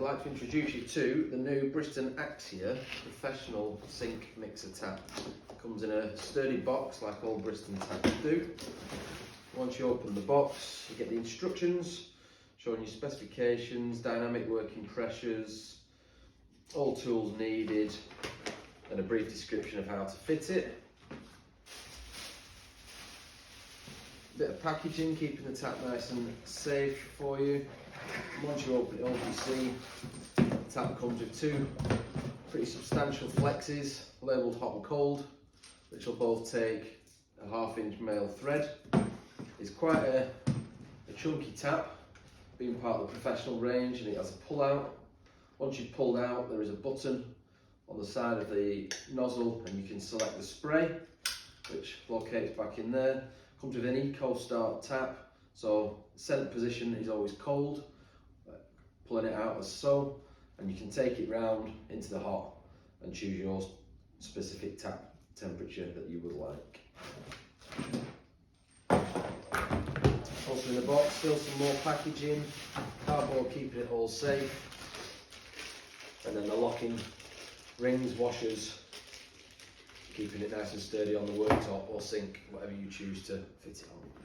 I'd like to introduce you to the new Bristan Axia Professional Sink Mixer Tap. It comes in a sturdy box like all Bristan taps do. Once you open the box, you get the instructions showing you specifications, dynamic working pressures, all tools needed, and a brief description of how to fit it. A bit of packaging, keeping the tap nice and safe for you. Once you open it up, you see the tap comes with two pretty substantial flexes labelled hot and cold, which will both take a 1/2 inch male thread. It's quite a chunky tap, being part of the professional range, and it has a pull-out. Once you've pulled out, there is a button on the side of the nozzle, and you can select the spray, which locates back in there. Comes with an eco start tap, so centre position is always cold, pulling it out as so, and you can take it round into the hot and choose your specific tap temperature that you would like. Also in the box, still some more packaging, cardboard keeping it all safe, and then the locking rings, washers, keeping it nice and sturdy on the worktop or sink, whatever you choose to fit it on.